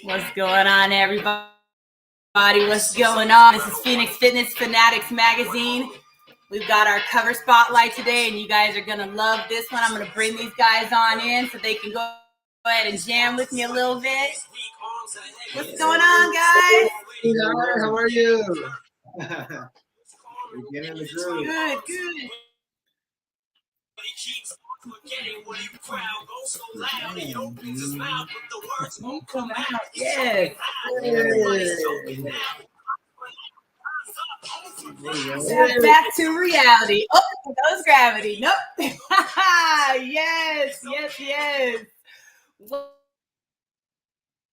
What's going on, everybody? What's going on? This is Phoenix Fitness Fanatics magazine. We've got our cover spotlight today, and you guys are going to love this one. I'm going to bring these guys on in so they can go ahead and jam with me a little bit. What's going on, guys? Hi, how are you? We're getting the groove. Good, good. Yes. Back to reality. Oh, that was gravity. Nope. Yes.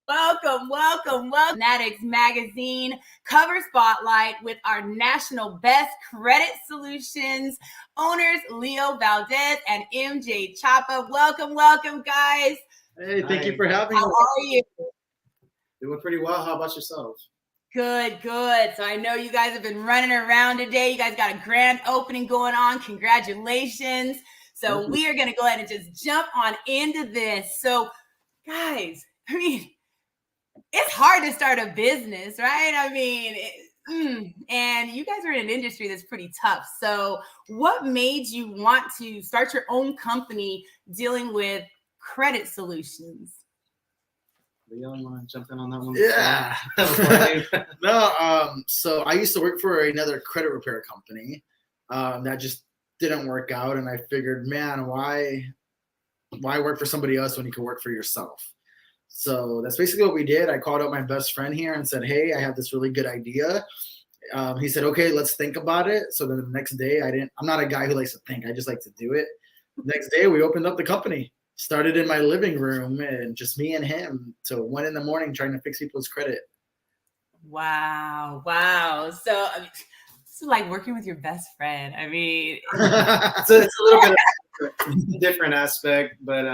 Welcome. Fanatics magazine cover spotlight with our national best credit solutions owners, Leo Valdez and MJ Chapa. Welcome, guys. Hey, thank you for having us. How are you? Doing pretty well. How about yourself? Good. So I know you guys have been running around today. You guys got a grand opening going on. Congratulations. So we are going to go ahead and just jump on into this. So, guys, I mean, it's hard to start a business, right? I mean, and you guys are in an industry that's pretty tough. So what made you want to start your own company dealing with credit solutions? Leo, you want to jump in on that one? Yeah. No, so I used to work for another credit repair company that just didn't work out. And I figured, man, why work for somebody else when you can work for yourself? So that's basically what we did. I called up my best friend here and said, hey, I have this really good idea. He said, okay, let's think about it. So then the next day, I'm not a guy who likes to think. I just like to do it. Next day, we opened up the company. Started in my living room and just me and him till 1 a.m. trying to fix people's credit. Wow. So it's like working with your best friend. I mean, so it's a little bit of a different aspect, but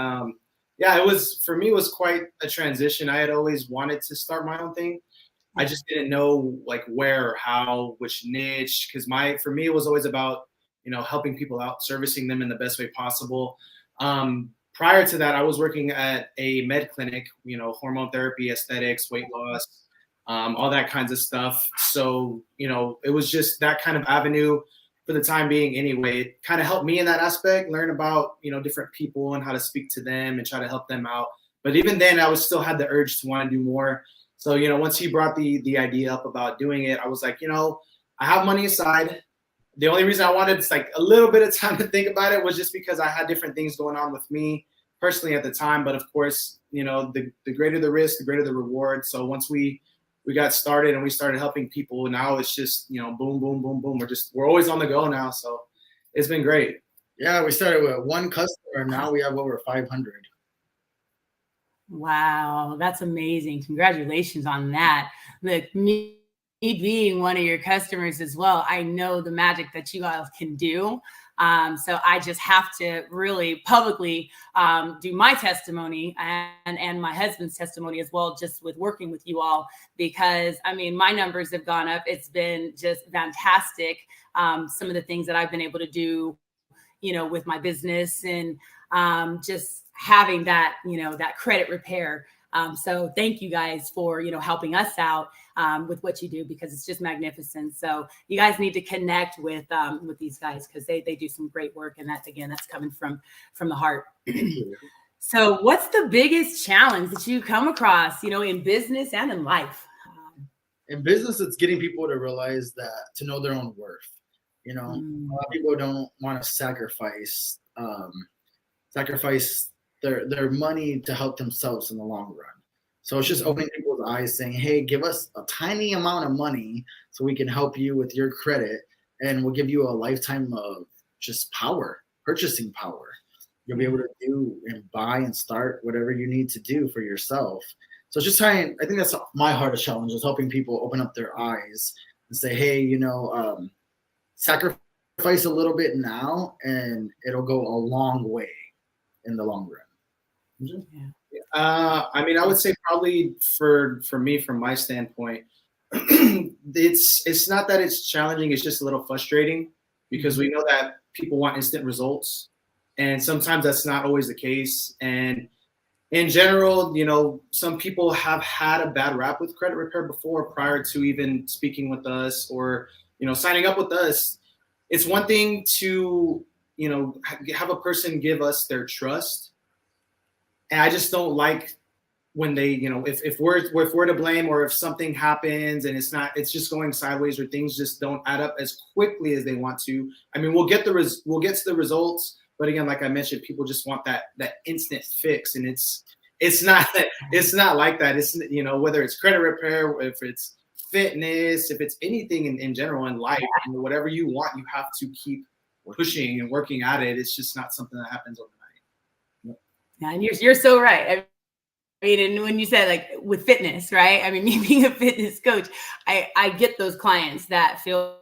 yeah, for me, it was quite a transition. I had always wanted to start my own thing. I just didn't know like where or how, which niche, because for me, it was always about, helping people out, servicing them in the best way possible. Prior to that, I was working at a med clinic, hormone therapy, aesthetics, weight loss, all that kinds of stuff. So, it was just that kind of avenue for the time being anyway. It kind of helped me in that aspect, learn about, different people and how to speak to them and try to help them out. But even then, I still had the urge to want to do more. So, once he brought the idea up about doing it, I was like, I have money aside. The only reason I wanted like a little bit of time to think about it was just because I had different things going on with me personally at the time. But of course, the greater the risk, the greater the reward. So once we got started and we started helping people, now it's just, boom. We're always on the go now. So it's been great. Yeah, we started with one customer. Now we have over 500. Wow, that's amazing. Congratulations on that. Look, me being one of your customers as well, I know the magic that you guys can do. So I just have to really publicly do my testimony and my husband's testimony as well, just with working with you all, because I mean, my numbers have gone up. It's been just fantastic. Some of the things that I've been able to do, with my business and just having that, that credit repair. So thank you guys for, helping us out with what you do, because it's just magnificent. So you guys need to connect with these guys, because they do some great work. And that's coming from the heart. So what's the biggest challenge that you come across, in business and in life? In business, it's getting people to realize to know their own worth. A lot of people don't want to sacrifice their money to help themselves in the long run. So it's just opening people's eyes, saying, hey, give us a tiny amount of money so we can help you with your credit, and we'll give you a lifetime of just purchasing power. You'll be able to do and buy and start whatever you need to do for yourself. So it's just I think that's my hardest challenge, is helping people open up their eyes and say, hey, sacrifice a little bit now and it'll go a long way in the long run. I mean, I would say probably for me, from my standpoint, it's not that it's challenging. It's just a little frustrating, because we know that people want instant results, and sometimes that's not always the case. And in general, some people have had a bad rap with credit repair before, prior to even speaking with us or, signing up with us. It's one thing to, have a person give us their trust. And I just don't like when they, if we're to blame, or if something happens and it's just going sideways, or things just don't add up as quickly as they want to. I mean, we'll get to the results. But again, like I mentioned, people just want that instant fix, and it's not like that. It's, whether it's credit repair, if it's fitness, if it's anything in general in life, whatever you want, you have to keep pushing and working at it. It's just not something that happens overnight. Yeah, and you're so right. I mean, and when you said like with fitness, right? I mean, me being a fitness coach, I get those clients that feel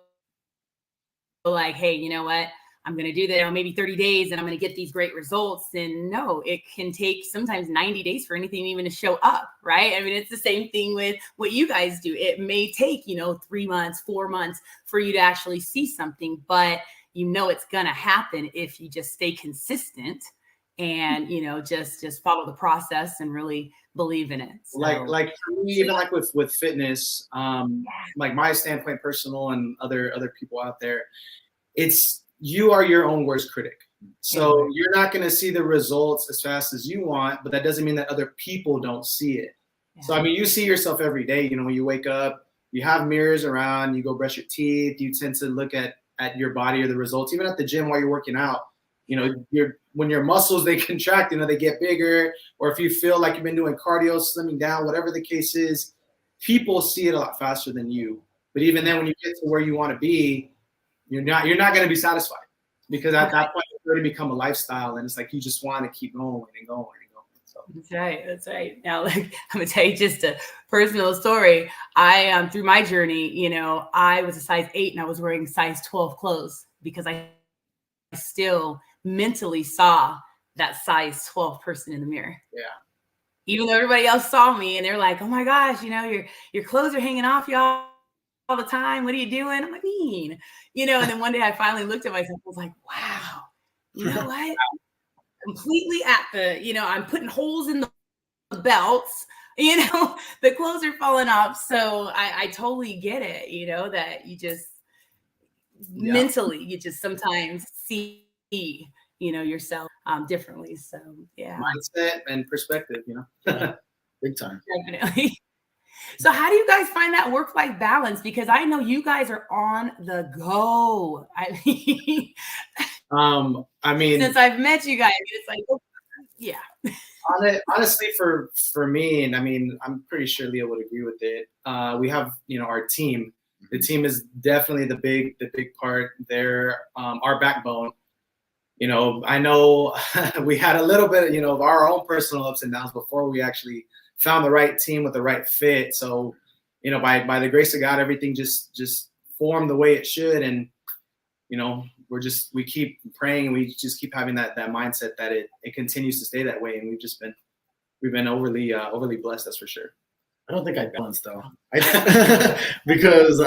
like, hey, you know what? I'm going to do that, maybe 30 days and I'm going to get these great results. And no, it can take sometimes 90 days for anything even to show up, right? I mean, it's the same thing with what you guys do. It may take, 3 months, 4 months for you to actually see something, but it's going to happen if you just stay consistent and, just follow the process and really believe in it. So, like for me, even like with fitness, like my standpoint, personal, and other people out there, you are your own worst critic. So you're not going to see the results as fast as you want, but that doesn't mean that other people don't see it. Yeah. So, I mean, you see yourself every day, when you wake up, you have mirrors around, you go brush your teeth, you tend to look at your body or the results, even at the gym while you're working out. When your muscles, they contract, they get bigger, or if you feel like you've been doing cardio, slimming down, whatever the case is, people see it a lot faster than you. But even then, when you get to where you want to be, you're not going to be satisfied, because at that point it's already become a lifestyle, and it's like you just want to keep going and going and going. So. That's right. Now, I'm gonna tell you just a personal story. I through my journey, I was a size 8 and I was wearing size 12 clothes because I still mentally saw that size 12 person in the mirror. Yeah. Even though everybody else saw me and they're like, "Oh my gosh, your clothes are hanging off y'all all the time. What are you doing?" I'm like, and then one day I finally looked at myself and was like, wow, you know what? Completely at the, I'm putting holes in the belts, the clothes are falling off. So I totally get it, that you just mentally, you just sometimes see, yourself differently. So yeah. Mindset and perspective, Big time. Definitely. So how do you guys find that work-life balance? Because I know you guys are on the go. I mean, since I've met you guys, it's like, yeah. Honestly, for me, and I mean, I'm pretty sure Leo would agree with it. We have, our team. The team is definitely the big part. They're our backbone. I know we had a little bit, of our own personal ups and downs before we actually found the right team with the right fit. So, by the grace of God, everything just formed the way it should. And, we keep praying, and we just keep having that mindset that it continues to stay that way. And we've been overly blessed, that's for sure. I don't think I balance though. Because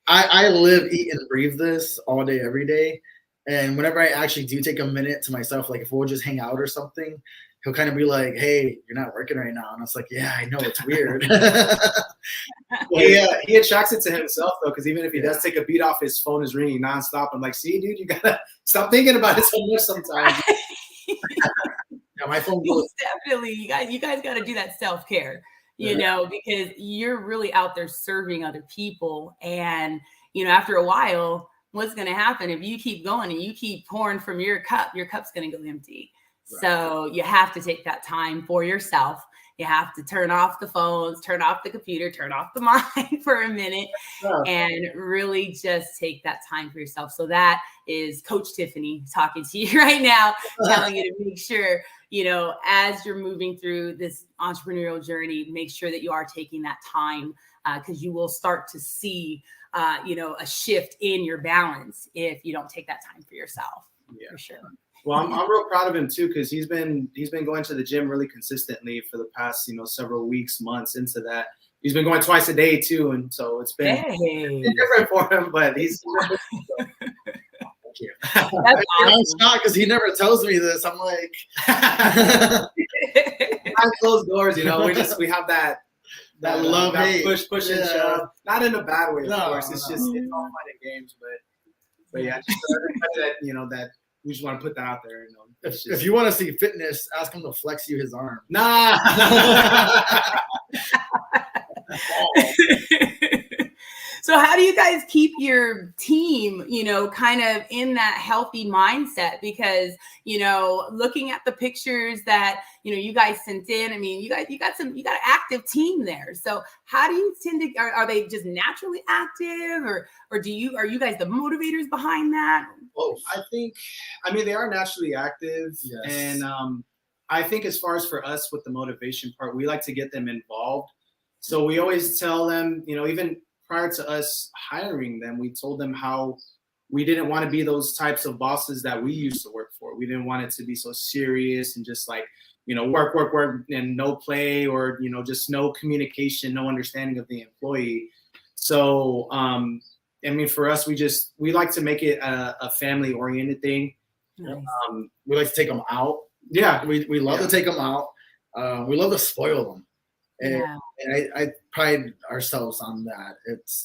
I live, eat, and breathe this all day, every day. And whenever I actually do take a minute to myself, like if we'll just hang out or something, he'll kind of be like, "Hey, you're not working right now." And I was like, "Yeah, I know, it's weird." He attracts it to himself though, because even if he does take a beat off, his phone is ringing nonstop. I'm like, "See, dude, you gotta stop thinking about it so much sometimes." Yeah, my phone goes. Definitely, you guys got to do that self-care, because you're really out there serving other people, and after a while, what's going to happen if you keep going and you keep pouring from your cup's going to go empty. Right. So you have to take that time for yourself. You have to turn off the phones, turn off the computer, turn off the mind for a minute, and really just take that time for yourself. So that is Coach Tiffany talking to you right now, telling you to make sure, as you're moving through this entrepreneurial journey, make sure that you are taking that time, because you will start to see, a shift in your balance if you don't take that time for yourself. Yeah, for sure. Well, I'm real proud of him too, because he's been going to the gym really consistently for the past several weeks, months into that. He's been going twice a day too, and so it's been different for him. But he's. Thank you. That's awesome. I'm shocked because he never tells me this. I'm like, behind closed doors, we have that love, that push and shove. Not in a bad way, of No, course. It's just it's all fun and games, but yeah, just that that we just want to put that out there. If you want to see fitness, ask him to flex you his arm. Nah. So how do you guys keep your team, kind of in that healthy mindset? Because, looking at the pictures that, you guys sent in, I mean, you got an active team there. So how do you tend to, are they just naturally active or are you guys the motivators behind that? Oh, I mean, they are naturally active. Yes. And I think as far as for us with the motivation part, we like to get them involved. So we always tell them, even prior to us hiring them, we told them how we didn't want to be those types of bosses that we used to work for. We didn't want it to be so serious and just like, work and no play or, just no communication, no understanding of the employee. So, I mean, for us, we like to make it a family oriented thing. Nice. We like to take them out. Yeah. We love to take them out. We love to spoil them. And I pride ourselves on that.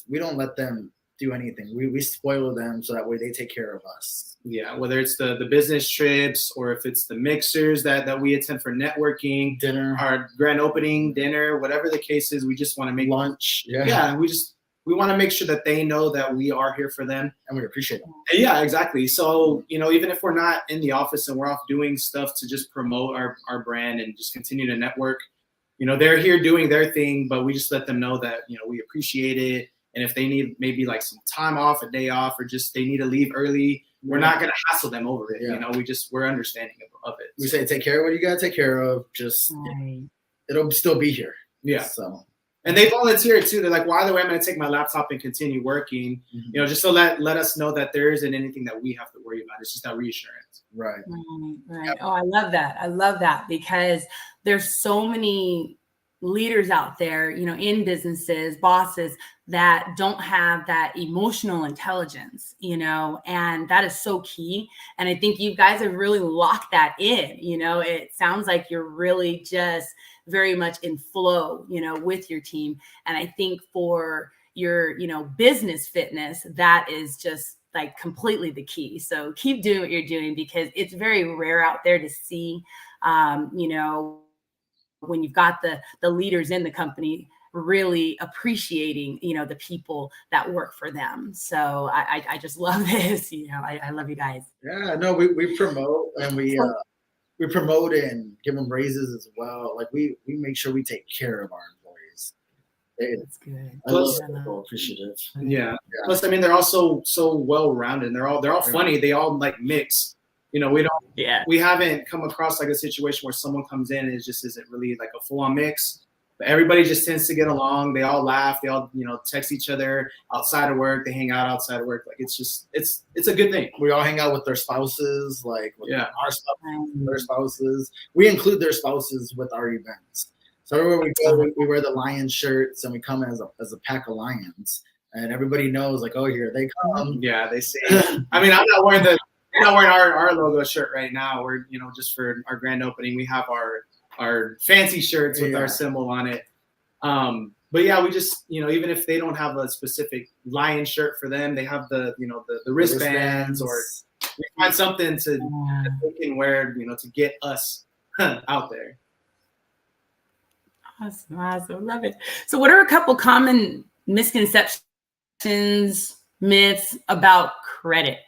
We don't let them do anything. We spoil them so that way they take care of us. Yeah, whether it's the business trips or if it's the mixers that we attend for networking, Dinner, our grand opening, dinner, whatever the case is, we just want to make lunch. Yeah, we want to make sure that they know that we are here for them and we appreciate them. Yeah, exactly. So, even if we're not in the office and we're off doing stuff to just promote our brand and just continue to network, they're here doing their thing, but we just let them know that, we appreciate it. And if they need maybe like some time off, a day off, or just they need to leave early, we're not going to hassle them over it. Yeah. We're understanding of it. We say, take care of what you got to take care of. Just, it'll still be here. Yeah. So, and they volunteer too. They're like, well, either way, I'm going to take my laptop and continue working, just to let us know that there isn't anything that we have to worry about. It's just that reassurance. Right. Right. Oh, I love that. I love that because there's so many leaders out there, in businesses, bosses that don't have that emotional intelligence, and that is so key. And I think you guys have really locked that in, it sounds like you're really just very much in flow, with your team. And I think for your, business fitness, that is just like completely the key. So keep doing what you're doing because it's very rare out there to see, when you've got the leaders in the company really appreciating, the people that work for them. So I just love this, I love you guys. Yeah, no, we promote and we promote and give them raises as well. Like we make sure we take care of our employees. That's good. I love people appreciative. Yeah. Plus, I mean, they're also so well-rounded and they're all funny. They all like mix. We haven't come across like a situation where someone comes in and it just isn't really like a full-on mix. But everybody just tends to get along. They all laugh. They all, text each other outside of work. They hang out outside of work. Like it's a good thing. We all hang out with their spouses, like with our spouses, their spouses. We include their spouses with our events. So everywhere we go, we wear the Lions shirts and we come as a pack of lions. And everybody knows, like, oh, here they come. Yeah, they say. I mean, I'm not wearing our logo shirt right now. We're, just for our grand opening, we have our fancy shirts with our symbol on it. But yeah, we just, even if they don't have a specific lion shirt for them, they have the wristbands, or we find something that they can wear, to get us out there. Awesome. Love it. So what are a couple common misconceptions, myths about credit?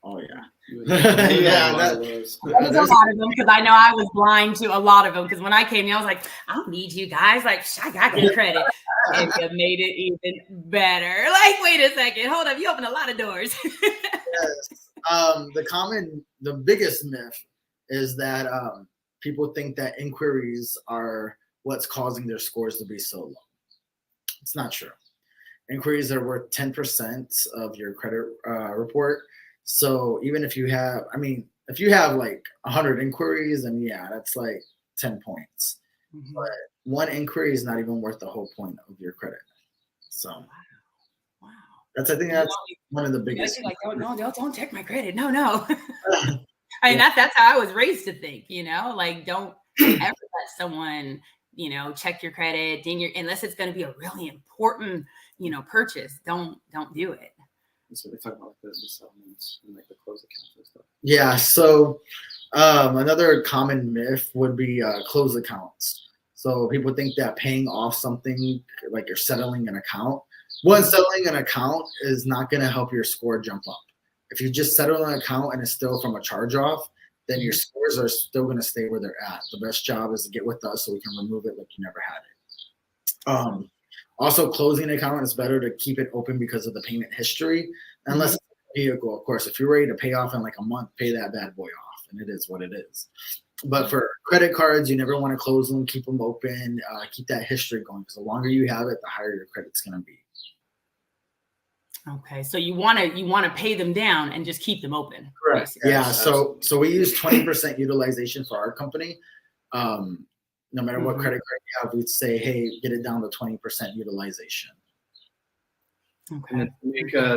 Oh yeah. There's a lot of them because I know I was blind to a lot of them because when I came in, I was like, I don't need you guys. Like, I got good credit. And you made it even better. Like, wait a second. Hold up. You opened a lot of doors. Yes. The biggest myth is that people think that inquiries are what's causing their scores to be so low. It's not true. Inquiries are worth 10% of your credit report. So even if you have like 100 inquiries, then that's like 10 points. Mm-hmm. But one inquiry is not even worth the whole point of your credit. So wow. I think that's one of the biggest. Like, don't check my credit. No. I mean, that's how I was raised to think, like don't ever let someone, check your credit, unless it's going to be a really important, purchase. Don't do it. So they talk about like the settlements and like the closed accounts and stuff. Yeah. So another common myth would be closed accounts. So people think that paying off something like you're settling an account. One, settling an account is not going to help your score jump up. If you just settle an account and it's still from a charge off, then your scores are still going to stay where they're at. The best job is to get with us so we can remove it like you never had it. Also, closing an account is better to keep it open because of the payment history, unless it's a vehicle. Of course, if you're ready to pay off in like a month, pay that bad boy off, and it is what it is. But for credit cards, you never want to close them, keep them open, keep that history going, because the longer you have it, the higher your credit's going to be. Okay, so you want to pay them down and just keep them open. Correct. Basically. Yeah. So we use 20% utilization for our company. No matter what credit card you have, we'd say, hey, get it down to 20% utilization. Okay. And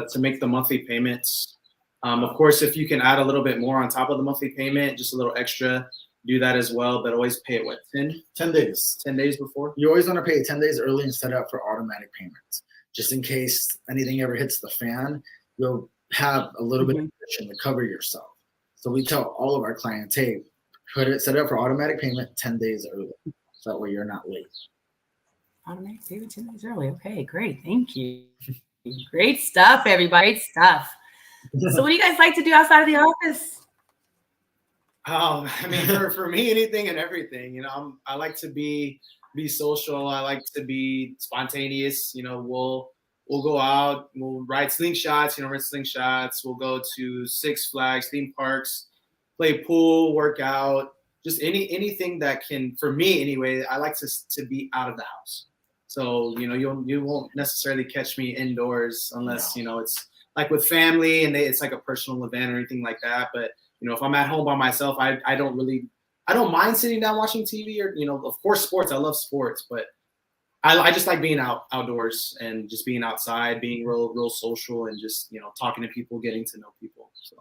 to make the monthly payments, of course, if you can add a little bit more on top of the monthly payment, just a little extra, do that as well. But always pay it 10 days. 10 days before. You always want to pay it 10 days early and set it up for automatic payments. Just in case anything ever hits the fan, you'll have a little bit of cushion to cover yourself. So we tell all of our clients, hey, set it up for automatic payment 10 days early. So that way you're not late. Automatic payment 10 days early. Okay, great. Thank you. Great stuff, everybody. Great stuff. So what do you guys like to do outside of the office? I mean, for me, anything and everything. I like to be social. I like to be spontaneous. We'll go out. We'll ride slingshots. Rent slingshots. We'll go to Six Flags, theme parks, play pool, work out. Just anything that can, for me anyway. I like to be out of the house. So you won't necessarily catch me indoors unless it's like with family and it's like a personal event or anything like that. But if I'm at home by myself, I don't mind sitting down watching TV or of course sports. I love sports, but I just like being outdoors and just being outside, being real social and just talking to people, getting to know people. So.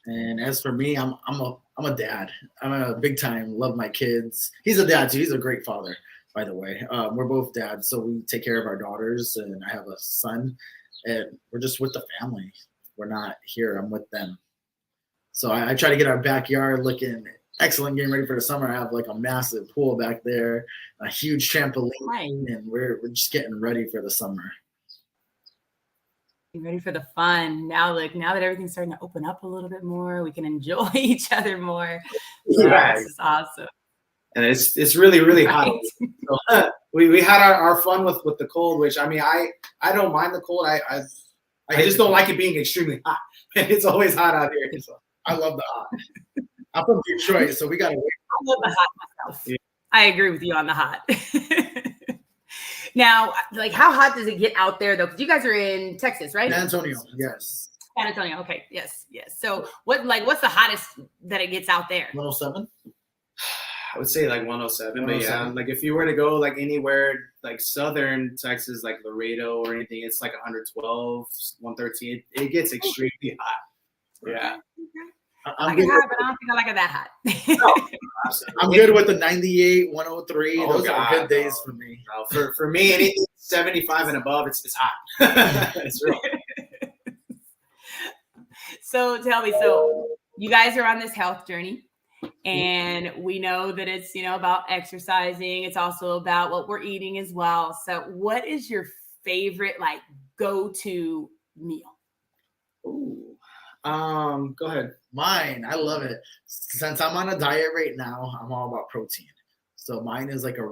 And as for me, I'm a dad. I'm a big time, love my kids. He's a dad too. He's a great father, by the way. We're both dads, so we take care of our daughters, and I have a son, and we're just with the family. We're not here. I'm with them. So I try to get our backyard looking excellent, getting ready for the summer. I have like a massive pool back there, a huge trampoline, and we're just getting ready for the summer. Ready for the fun. Now that everything's starting to open up a little bit more, we can enjoy each other more. Right. This is awesome. And it's really, really hot. So, we had our fun with the cold, which I don't mind the cold. I just don't like it being extremely hot. It's always hot out here. So. I love the hot. I'm from Detroit, so we got to wait. I love the hot myself. Yeah. I agree with you on the hot. Now, like, how hot does it get out there, though? Because you guys are in Texas, right? San Antonio, yes. San Antonio, okay, yes. So, what's the hottest that it gets out there? 107. I would say like 107, but yeah, like if you were to go like anywhere like southern Texas, like Laredo or anything, it's like 112, 113. It gets extremely hot. Yeah. I can hot, but I don't think I like it that hot. No, I'm good with the 98, 103. Those are good days for me. No, for me, anything 75 and above, it's hot. It's real. So tell me, so you guys are on this health journey, and we know that it's about exercising. It's also about what we're eating as well. So what is your favorite like go-to meal? Ooh. Go ahead. Mine, I love it. Since I'm on a diet right now, I'm all about protein. So mine is like a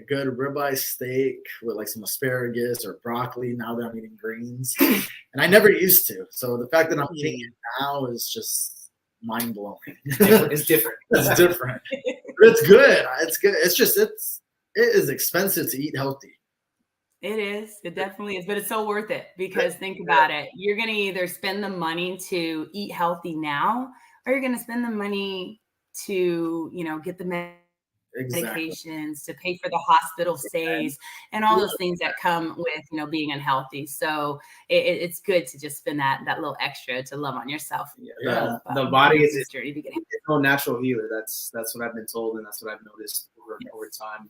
good ribeye steak with like some asparagus or broccoli now that I'm eating greens. And I never used to. So the fact that I'm eating it now is just mind blowing. It's different. It's different. But it's good. It's good. It's just it is expensive to eat healthy. It is. It definitely is. But it's so worth it because think about it. You're going to either spend the money to eat healthy now, or you're going to spend the money to, get the medications, to pay for the hospital stays, and all those things that come with, you know, being unhealthy. So it's good to just spend that little extra to love on yourself. The body is journey to get it's no natural healer. That's what I've been told, and that's what I've noticed over time.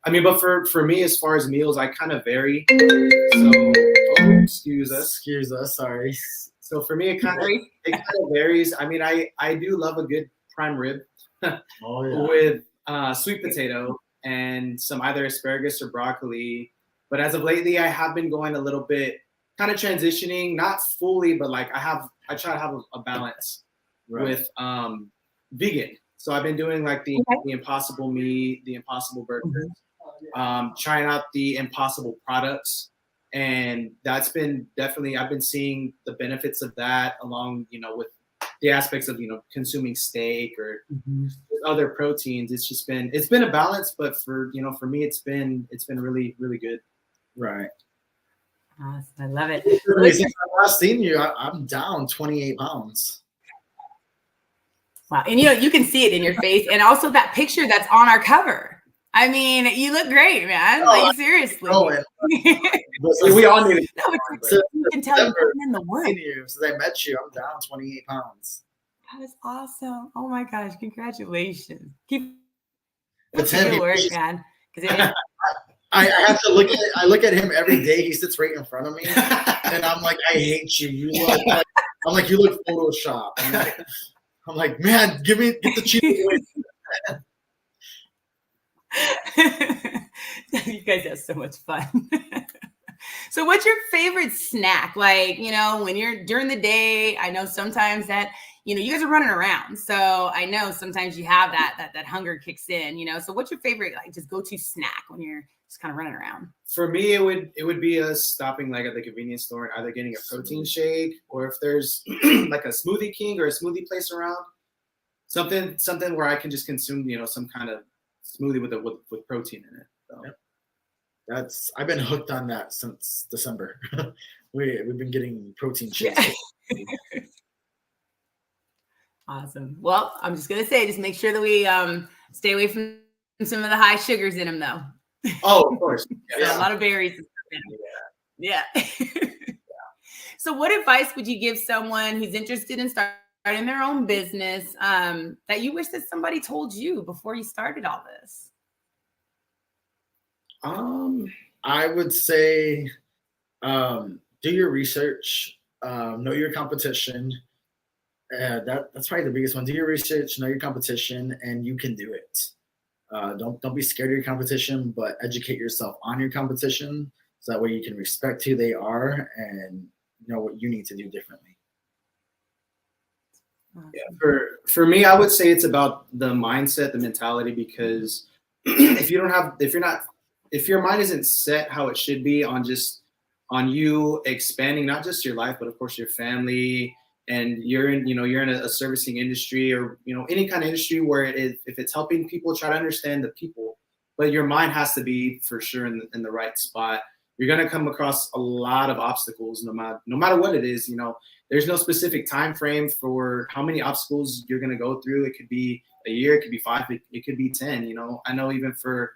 I mean, but for me, as far as meals, I kind of vary. So excuse us, sorry. So for me, it kind of varies. I mean, I do love a good prime rib with sweet potato and some either asparagus or broccoli. But as of lately, I have been going a little bit kind of transitioning, not fully, but like I try to have a balance with vegan. So I've been doing like the Impossible meat, the Impossible burgers, trying out the Impossible products. And that's been definitely, I've been seeing the benefits of that along, you know, with the aspects of, you know, consuming steak or other proteins. It's been a balance, but for me, it's been really, really good. Right. Awesome. I love it. Since I last seen you, I'm down 28 pounds. Wow. And, you know, you can see it in your face. And also that picture that's on our cover. I mean, you look great, man. Like, seriously. We all need it. No, you can tell you're putting in the work. Since I met you, I'm down 28 pounds. That is awesome. Oh, my gosh. Congratulations. Keep It's the work, man. Because I have to look at it. I look at him every day. He sits right in front of me, and I'm like, I hate you. You look like, I'm like, you look Photoshop. I'm like, man, get the cheese away. You guys have so much fun. So what's your favorite snack? Like, you know, when you're during the day, I know sometimes that, you know, you guys are running around. So I know sometimes you have that hunger kicks in, you know. So what's your favorite, like, just go-to snack when you're just kind of running around? For me, it would be us stopping like at the convenience store and either getting a protein shake, or if there's like a Smoothie King or a smoothie place around, something where I can just consume, you know, some kind of smoothie with protein in it. So. Yep. I've been hooked on that since December. We've been getting protein shakes. Awesome. Well, I'm just gonna say, just make sure that we stay away from some of the high sugars in them, though. Oh, of course. Yeah. A lot of berries. Yeah. So, what advice would you give someone who's interested in starting their own business that you wish that somebody told you before you started all this? I would say do your research, know your competition. That's probably the biggest one. Do your research, know your competition, and you can do it. Don't be scared of your competition, but educate yourself on your competition so that way you can respect who they are and know what you need to do differently. Yeah, for me, I would say it's about the mindset, the mentality, because if your mind isn't set how it should be on you expanding not just your life, but of course your family, and you're in a servicing industry, or, you know, any kind of industry where if it's helping people, try to understand the people, but your mind has to be for sure in the right spot. You're going to come across a lot of obstacles, no matter what it is. You know, there's no specific time frame for how many obstacles you're going to go through. It could be a year, it could be 5, it could be 10. You know, I know even for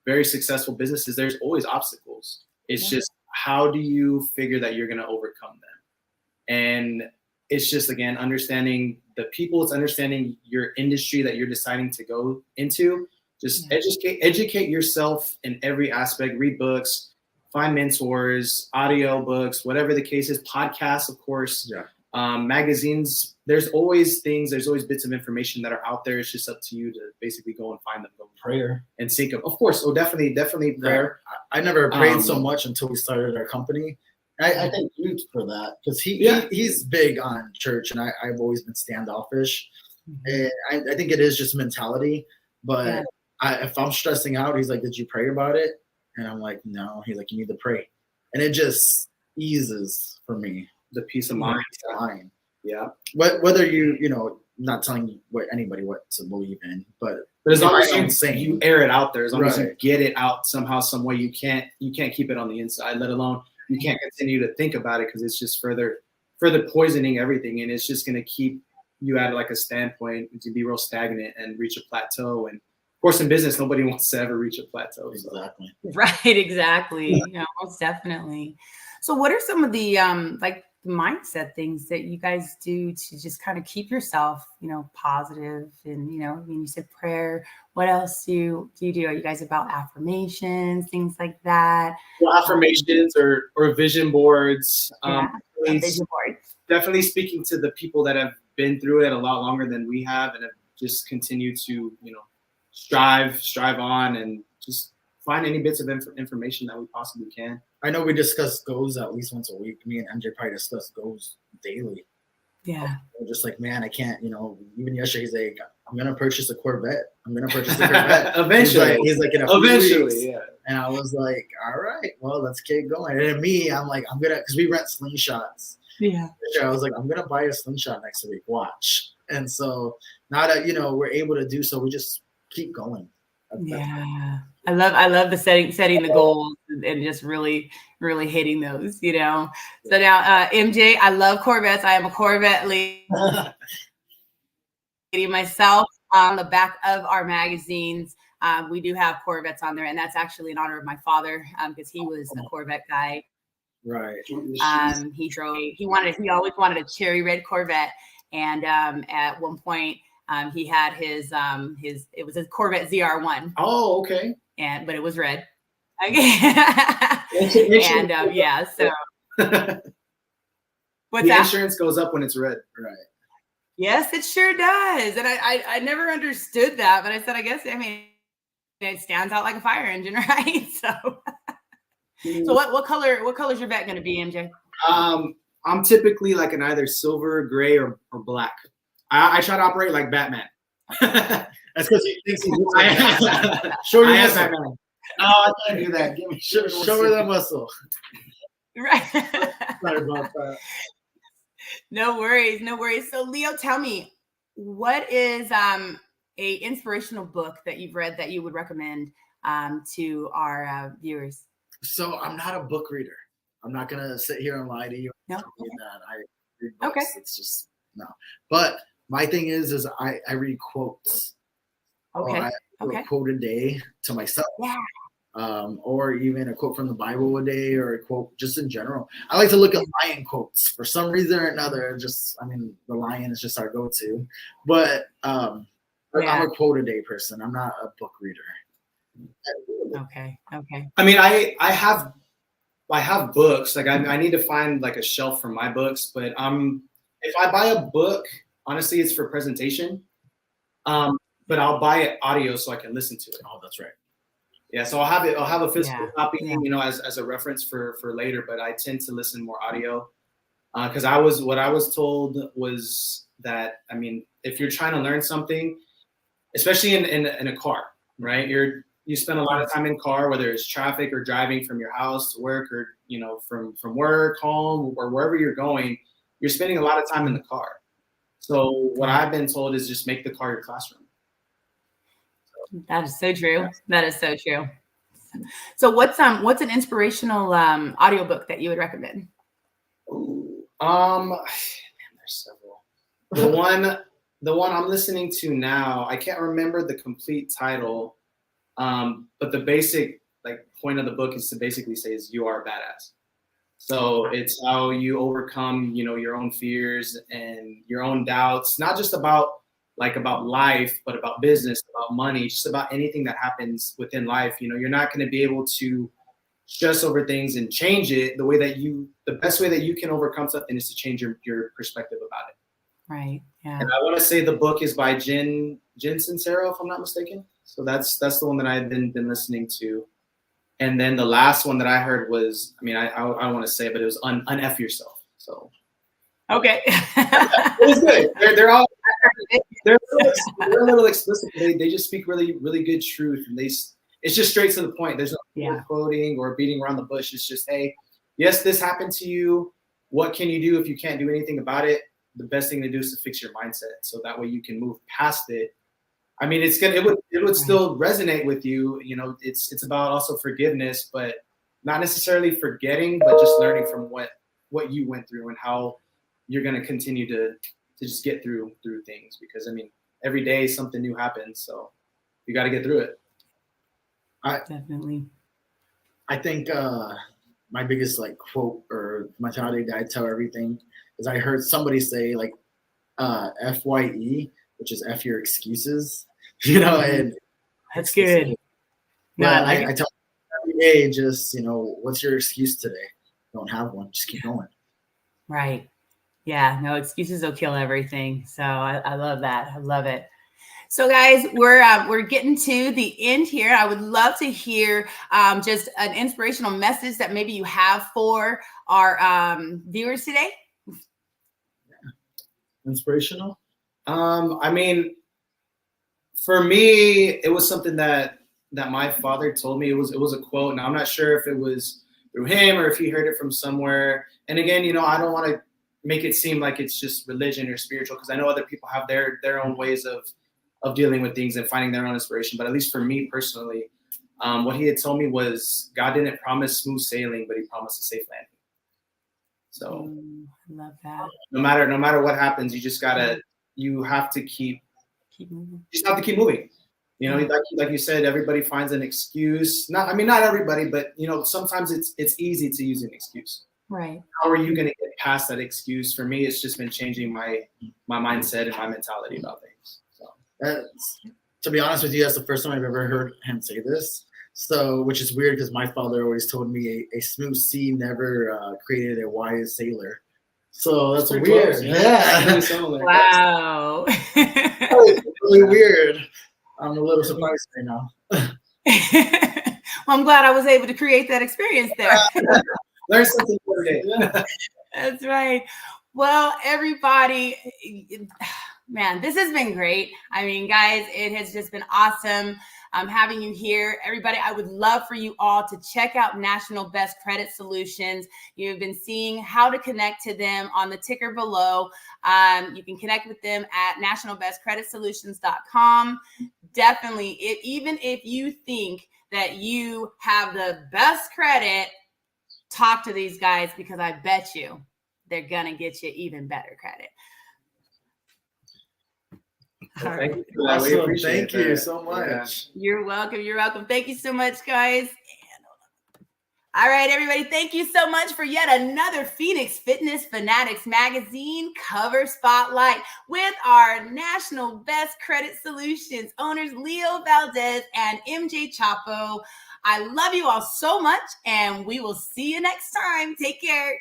very successful businesses, there's always obstacles. It's just, how do you figure that you're going to overcome them? And it's just, again, understanding the people. It's understanding your industry that you're deciding to go into. Just educate yourself in every aspect. Read books, find mentors, audio books, whatever the case is. Podcasts, of course. Magazines. There's always bits of information that are out there. It's just up to you to basically go and find them. Prayer and seek them. Of course. Oh, definitely prayer. I never prayed so much until we started our company. I thank you for that, because he's big on church, and I've always been standoffish. And I think it is just mentality. But if I'm stressing out, he's like, "Did you pray about it?" And I'm like, "No." He's like, "You need to pray," and it just eases for me the peace of mind. Yeah. Whether not telling anybody what to believe in, but as long as you air it out there, as long as you get it out somehow, some way, you can't keep it on the inside, let alone you can't continue to think about it, because it's just further poisoning everything, and it's just going to keep you at like a standpoint to be real stagnant and reach a plateau, and of course, in business, nobody wants to ever reach a plateau. So. Exactly. Right, exactly. Yeah, most definitely. So what are some of the like mindset things that you guys do to just kind of keep yourself, positive? And, I mean, you said prayer. What else do you do? Are you guys about affirmations, things like that? Well, affirmations or vision boards. Yeah, a vision board. Definitely speaking to the people that have been through it a lot longer than we have and have just continued to, strive on and just find any bits of information that we possibly can. I know we discuss goals at least once a week. Me and MJ probably discuss goals daily. Yeah. We're just like, man, I can't, even yesterday he's like, I'm going to purchase a Corvette. Eventually. He's like, in a few weeks. Yeah. And I was like, all right, well, let's keep going. And then me, I'm like, because we rent slingshots. Yeah. I was like, I'm going to buy a slingshot next week. Watch. And so now that, we're able to do so, we just keep going. Yeah. I love the setting the goals and just really, really hitting those, So now, MJ, I love Corvettes. I am a Corvette lady myself. On the back of our magazines, we do have Corvettes on there, and that's actually in honor of my father, because he was a Corvette guy. Right. He always wanted a cherry red Corvette, and at one point, he had it was a Corvette ZR1. Oh, okay. But it was red. Okay. And yeah, so what's the that? Insurance goes up when it's red, right? Yes, it sure does. And I never understood that, but I said, I guess, it stands out like a fire engine, right? So what color's your vet going to be, MJ? I'm typically like an either silver, gray, or black. I try to operate like Batman. That's because he thinks he looks like Batman. Show your muscle. Batman. No, I can't do that. Give me show her that muscle. Right. Sorry about that. No worries. So Leo, tell me, what is a inspirational book that you've read that you would recommend to our viewers? So I'm not a book reader. I'm not gonna sit here and lie to you. No. That I read books. Okay. It's just no. But my thing is I read quotes. Okay. I a quote a day to myself. Yeah. Or even a quote from the Bible a day, or a quote just in general. I like to look at lion quotes for some reason or another. The lion is just our go-to. But I'm a quote a day person. I'm not a book reader. Okay. I mean, I have books. Like I need to find like a shelf for my books. But if I buy a book, honestly, it's for presentation. But I'll buy it audio so I can listen to it. Oh, that's right. Yeah, so I'll have a physical copy, as a reference for later. But I tend to listen more audio because what I was told was that, I mean, if you're trying to learn something, especially in a car, right? You spend a lot of time in car, whether it's traffic or driving from your house to work, or from work home or wherever you're going. You're spending a lot of time in the car. So what I've been told is just make the car your classroom. That is so true. That is so true. So what's an inspirational audiobook that you would recommend? There's several. The one I'm listening to now, I can't remember the complete title, but the basic point of the book is to basically say is you are a badass. So it's how you overcome, your own fears and your own doubts, not just about life, but about business, about money, just about anything that happens within life. You're not going to be able to stress over things and change it. The best way that you can overcome something is to change your perspective about it. Right. Yeah. And I want to say the book is by Jen Sincero, if I'm not mistaken. So that's the one that I've been listening to. And then the last one that I heard was, I don't want to say, but it was Unf Yourself. So. Okay. It was good. They're a little explicit. They just speak really, really good truth, and it's just straight to the point. There's no quoting or beating around the bush. It's just, hey, yes, this happened to you. What can you do if you can't do anything about it? The best thing to do is to fix your mindset, so that way you can move past it. I mean, it would still resonate with you. It's about also forgiveness, but not necessarily forgetting, but just learning from what you went through and how you're going to continue to just get through things, because every day something new happens. So you got to get through it. Definitely. I think my biggest like quote or mentality that I tell everything is I heard somebody say like FYE, which is F your excuses, and That's good. No, yeah, I like I it. tell every day, just what's your excuse today? Don't have one. Just keep going. Right. Yeah. No, excuses will kill everything. So I love that. I love it. So guys, we're getting to the end here. I would love to hear just an inspirational message that maybe you have for our viewers today. Inspirational? I mean, for me, it was something that my father told me. It was a quote. Now I'm not sure if it was through him or if he heard it from somewhere. And again, I don't want to make it seem like it's just religion or spiritual, because I know other people have their own ways of dealing with things and finding their own inspiration. But at least for me personally, what he had told me was God didn't promise smooth sailing, but he promised a safe landing. So I love that. No matter what happens, you have to keep moving. You just have to keep moving. Like you said, everybody finds an excuse. Not everybody, but sometimes it's easy to use an excuse. Right. How are you going to get past that excuse? For me, it's just been changing my mindset and my mentality about things. So, to be honest with you, that's the first time I've ever heard him say this. So, which is weird because my father always told me a smooth sea never created a wise sailor. So that's weird. Close, yeah. Wow. It's really weird. I'm a little surprised right now. Well, I'm glad I was able to create that experience there. Learn something every day. That's right. Well, everybody, man, this has been great. I mean, guys, it has just been awesome having you here. Everybody, I would love for you all to check out National Best Credit Solutions. You've been seeing how to connect to them on the ticker below. You can connect with them at nationalbestcreditsolutions.com. Definitely, even if you think that you have the best credit, talk to these guys, because I bet you they're going to get you even better credit. Well, thank you for that. We appreciate Thank you so much. Yeah. You're welcome. You're welcome. Thank you so much, guys. All right, everybody. Thank you so much for yet another Phoenix Fitness Fanatics magazine cover spotlight with our National Best Credit Solutions owners, Leo Valdez and MJ Chapa. I love you all so much, and we will see you next time. Take care.